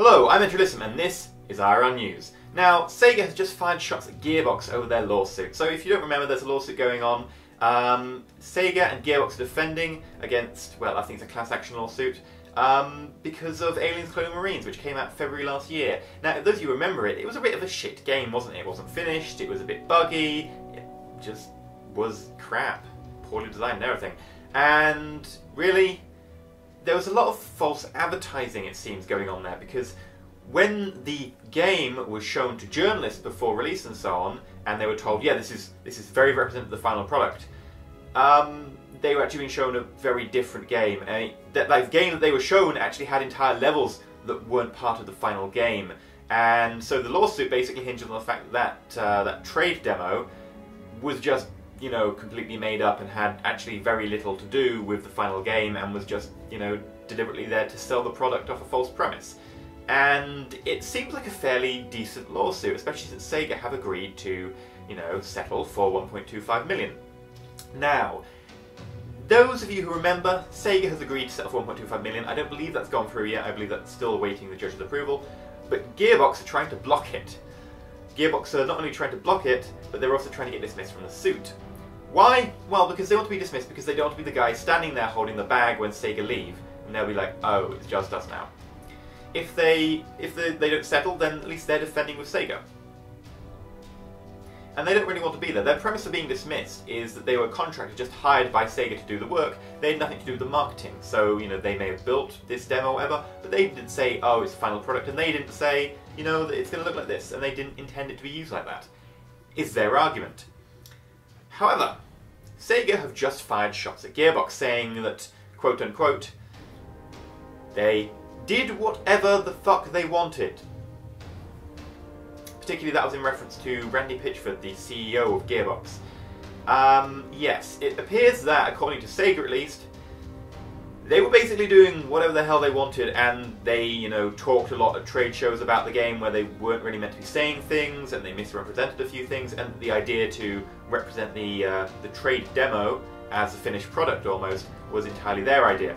Hello, I'm EnterElysium and this is IRL News. Now, Sega has just fired shots at Gearbox over their lawsuit. So if you don't remember, there's a lawsuit going on. Sega and Gearbox are defending against, well, I think it's a class action lawsuit, because of Aliens Colonial Marines, which came out February last year. Now, if those of you remember it, it was a bit of a shit game, wasn't it? It wasn't finished, it was a bit buggy, it just was crap. Poorly designed and everything. And really, there was a lot of false advertising, it seems, going on there, because when the game was shown to journalists before release and so on, and they were told, yeah, this is very representative of the final product, they were actually being shown a very different game. The game that they were shown actually had entire levels that weren't part of the final game. And so the lawsuit basically hinges on the fact that that trade demo was just, you know, completely made up and had actually very little to do with the final game and was just, you know, deliberately there to sell the product off a false premise. And it seems like a fairly decent lawsuit, especially since Sega have agreed to, you know, settle for 1.25 million. Now, those of you who remember, Sega has agreed to settle for 1.25 million. I don't believe that's gone through yet. I believe that's still awaiting the judge's approval. But Gearbox are trying to block it. Gearbox are not only trying to block it, but they're also trying to get dismissed from the suit. Why? Well, because they want to be dismissed because they don't want to be the guy standing there holding the bag when Sega leave, and they'll be like, oh, it's just us now. If they don't settle, then at least they're defending with Sega. And they don't really want to be there. Their premise for being dismissed is that they were contractors just hired by Sega to do the work. They had nothing to do with the marketing. So, you know, they may have built this demo or whatever, but they didn't say, oh, it's the final product, and they didn't say, you know, that it's going to look like this, and they didn't intend it to be used like that, is their argument. However, Sega have just fired shots at Gearbox, saying that, quote unquote, they did whatever the fuck they wanted. Particularly that was in reference to Randy Pitchford, the CEO of Gearbox. Yes, it appears that, according to Sega at least, they were basically doing whatever the hell they wanted, and they, you know, talked a lot at trade shows about the game where they weren't really meant to be saying things, and they misrepresented a few things, and the idea to represent the trade demo as a finished product almost was entirely their idea.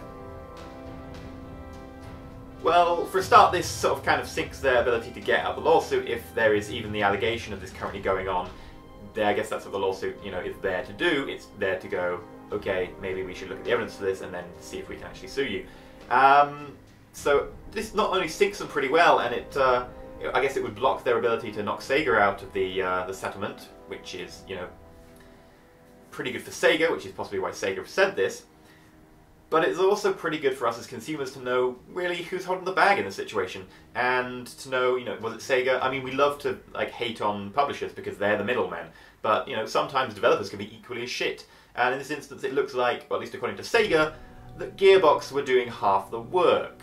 Well, for a start, this sort of kind of sinks their ability to get out of the lawsuit if there is even the allegation of this currently going on. I guess that's what the lawsuit, you know, is there to do. It's there to go, okay, maybe we should look at the evidence for this and then see if we can actually sue you. So this not only sinks them pretty well, and I guess it would block their ability to knock Sega out of the settlement, which is, you know, pretty good for Sega, which is possibly why Sega have said this. But it's also pretty good for us as consumers to know really who's holding the bag in the situation, and to know, you know, was it Sega? I mean, we love to like hate on publishers because they're the middlemen, but you know, sometimes developers can be equally as shit. And in this instance, it looks like, well, at least according to Sega, that Gearbox were doing half the work.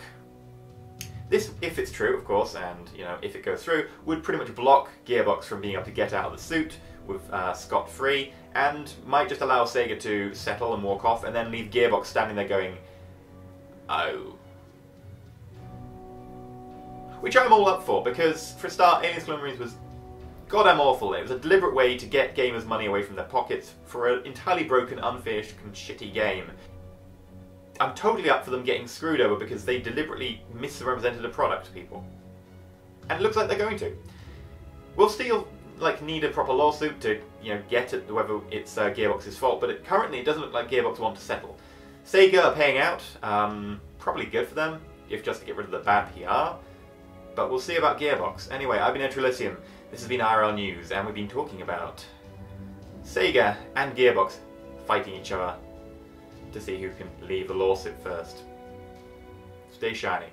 This, if it's true, of course, and you know, if it goes through, would pretty much block Gearbox from being able to get out of the suit with scot-free, and might just allow Sega to settle and walk off, and then leave Gearbox standing there going, oh. Which I'm all up for, because for a start, Aliens Colonial Marines was goddamn awful. It was a deliberate way to get gamers' money away from their pockets for an entirely broken, unfinished, and shitty game. I'm totally up for them getting screwed over because they deliberately misrepresented a product to people. And it looks like they're going to. We'll still need a proper lawsuit to, you know, get at whether it's Gearbox's fault, but currently it doesn't look like Gearbox want to settle. Sega are paying out, probably good for them, if just to get rid of the bad PR, but we'll see about Gearbox. Anyway, I've been EnterElysium, this has been IRL News, and we've been talking about Sega and Gearbox fighting each other to see who can leave the lawsuit first. Stay shiny.